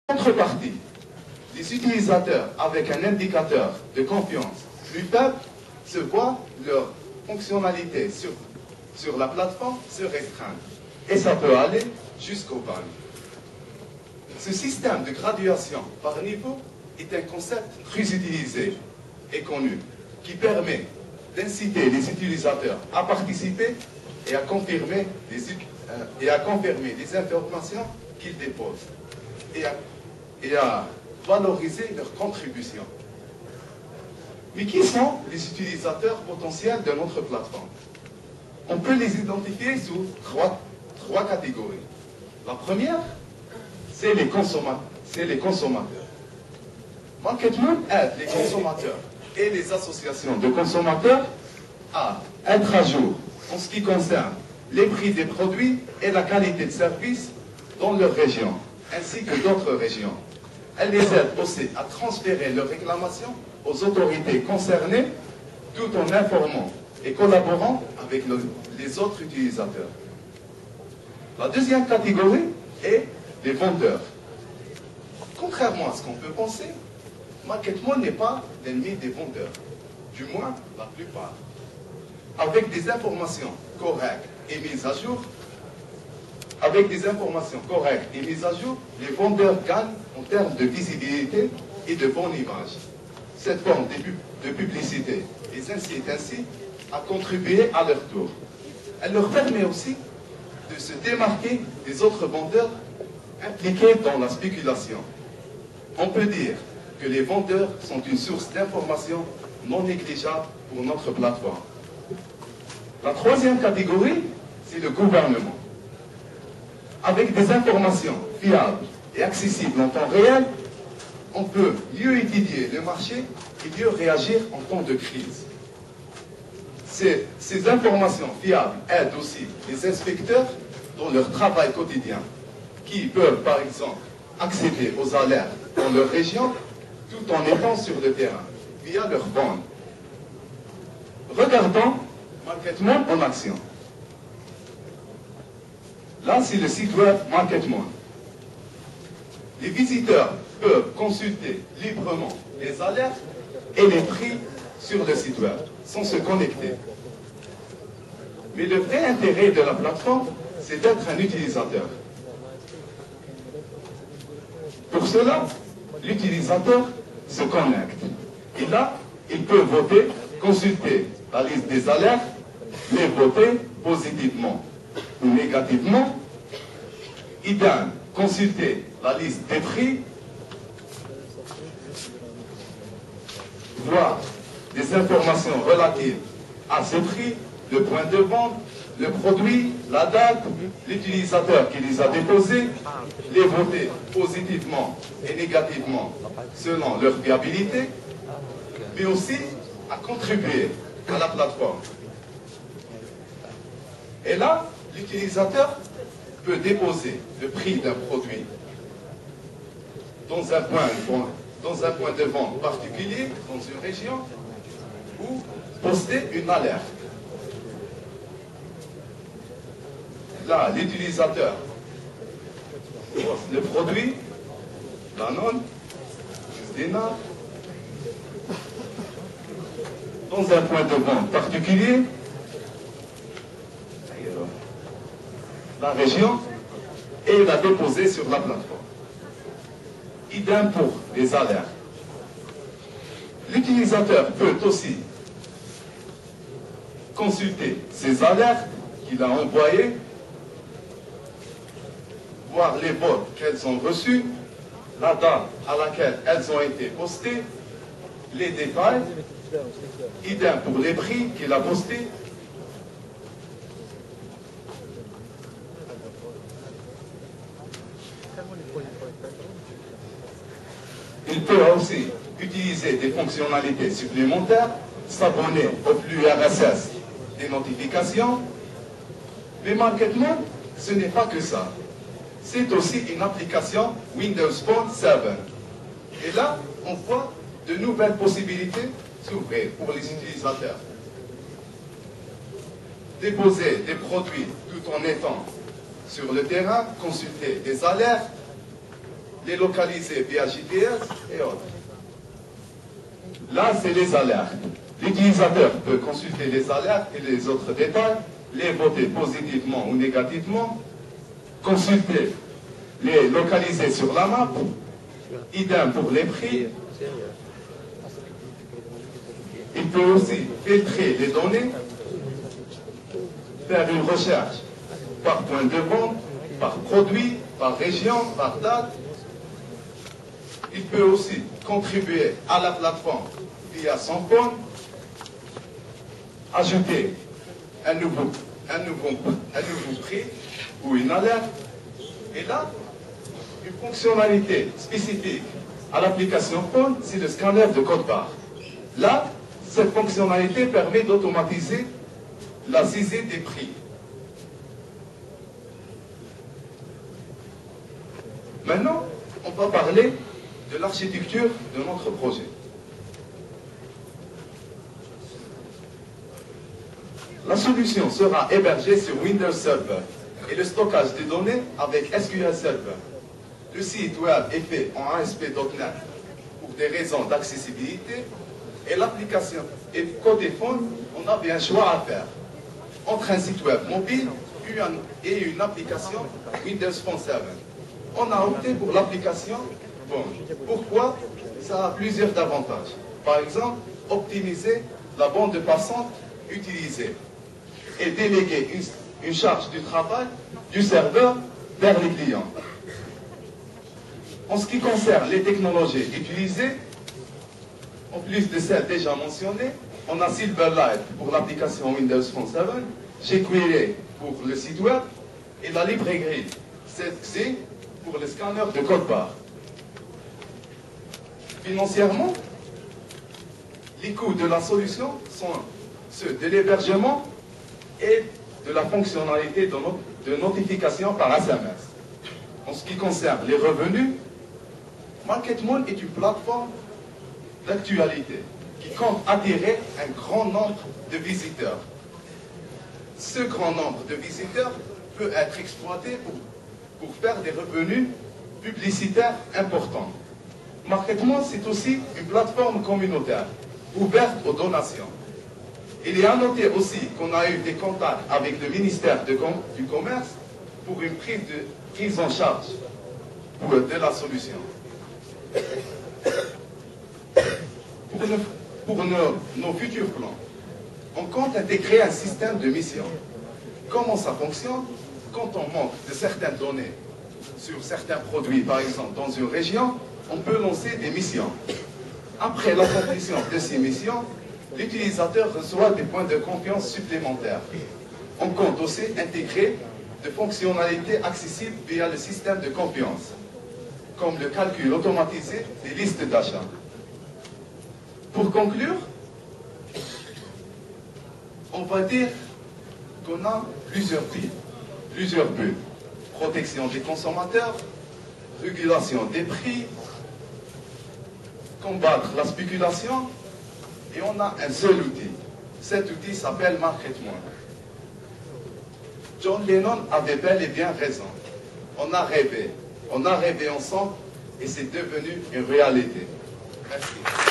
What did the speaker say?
contrepartie, les utilisateurs avec un indicateur de confiance plus faible se voient leur fonctionnalité sur la plateforme se restreindre. Et ça peut aller jusqu'au ban. Ce système de graduation par niveau est un concept très utilisé et connu qui permet d'inciter les utilisateurs à participer et à confirmer les informations qu'ils déposent et à valoriser leur contribution. Mais qui sont les utilisateurs potentiels de notre plateforme? On peut les identifier sous trois catégories. La première, c'est les consommateurs. MarketMoon aide les consommateurs et les associations de consommateurs à être à jour en ce qui concerne les prix des produits et la qualité de service dans leur région, ainsi que d'autres régions. Elle les aide aussi à transférer leurs réclamations aux autorités concernées, tout en informant et collaborant avec les autres utilisateurs. La deuxième catégorie est les vendeurs. Contrairement à ce qu'on peut penser, MarketMoon n'est pas l'ennemi des vendeurs, du moins la plupart. Avec des informations correctes et mises à jour, les vendeurs gagnent en termes de visibilité et de bonne image. Cette forme de publicité les incite ainsi à contribuer à leur tour. Elle leur permet aussi de se démarquer des autres vendeurs impliqués dans la spéculation. On peut dire que les vendeurs sont une source d'information non négligeable pour notre plateforme. La troisième catégorie, c'est le gouvernement. Avec des informations fiables et accessibles en temps réel, on peut mieux étudier le marché et mieux réagir en temps de crise. Ces informations fiables aident aussi les inspecteurs dans leur travail quotidien, qui peuvent par exemple accéder aux alertes dans leur région tout en étant sur le terrain, via leur bande. Regardons MarketMoon en action. Là, c'est le site web MarketMoon. Les visiteurs peuvent consulter librement les alertes et les prix sur le site web, sans se connecter. Mais le vrai intérêt de la plateforme, c'est d'être un utilisateur. Pour cela, l'utilisateur se connecte. Et là, il peut voter, consulter la liste des alertes, les voter positivement ou négativement. Idem, consulter la liste des prix, voir des informations relatives à ce prix, le point de vente, le produit, la date, l'utilisateur qui les a déposés, les voter positivement et négativement selon leur viabilité, mais aussi à contribuer à la plateforme. Et là, l'utilisateur peut déposer le prix d'un produit dans un point de vente particulier, dans une région, ou poster une alerte. Là, l'utilisateur poste le produit, Danone, Justina, dans un point de vente particulier, la région, et la déposer sur la plateforme. Idem pour les alertes. L'utilisateur peut aussi consulter ces alertes qu'il a envoyées, voir les votes qu'elles ont reçus, la date à laquelle elles ont été postées, les détails, idem pour les prix qu'il a postés. Il peut aussi utiliser des fonctionnalités supplémentaires, s'abonner au flux RSS des notifications. Mais MarketMoon, ce n'est pas que ça. C'est aussi une application Windows Phone 7. Et là, on voit de nouvelles possibilités s'ouvrir pour les utilisateurs. Déposer des produits tout en étant sur le terrain, consulter des alertes, les localiser via GPS et autres. Là, c'est les alertes. L'utilisateur peut consulter les alertes et les autres détails, les voter positivement ou négativement, consulter, les localiser sur la map, idem pour les prix. Il peut aussi filtrer les données, faire une recherche par point de vente, par produit, par région, par date. Il peut aussi contribuer à la plateforme via son phone, ajouter un nouveau prix ou une alerte. Et là, une fonctionnalité spécifique à l'application phone, c'est le scanner de code barre. Là, cette fonctionnalité permet d'automatiser la saisie des prix. Maintenant, on va parler de l'architecture de notre projet. La solution sera hébergée sur Windows Server et le stockage des données avec SQL Server. Le site web est fait en ASP.NET pour des raisons d'accessibilité et l'application. Et côté phone, on avait un choix à faire entre un site web mobile et une application Windows Phone 7. On a opté pour l'application phone. Pourquoi? Ça a plusieurs avantages. Par exemple, optimiser la bande passante utilisée et déléguer une charge du travail du serveur vers les clients. En ce qui concerne les technologies utilisées, en plus de celles déjà mentionnées, on a Silverlight pour l'application Windows Phone 7, jQuery pour le site web et la librairie C pour le scanner de code barre. Financièrement, les coûts de la solution sont ceux de l'hébergement et de la fonctionnalité de notification par SMS. En ce qui concerne les revenus, MarketMoon est une plateforme d'actualité qui compte attirer un grand nombre de visiteurs. Ce grand nombre de visiteurs peut être exploité pour faire des revenus publicitaires importants. MarketMoon, c'est aussi une plateforme communautaire ouverte aux donations. Il est à noter aussi qu'on a eu des contacts avec le ministère du Commerce pour une prise en charge de la solution. Pour nos futurs plans, on compte intégrer un système de mission. Comment ça fonctionne? Quand on manque de certaines données sur certains produits, par exemple dans une région, on peut lancer des missions. Après l'accomplissement de ces missions, l'utilisateur reçoit des points de confiance supplémentaires. On compte aussi intégrer des fonctionnalités accessibles via le système de confiance, comme le calcul automatisé des listes d'achat. Pour conclure, on va dire qu'on a plusieurs buts. Protection des consommateurs, régulation des prix, combattre la spéculation, et on a un seul outil. Cet outil s'appelle MarketMoon. John Lennon avait bel et bien raison. On a rêvé ensemble et c'est devenu une réalité. Merci.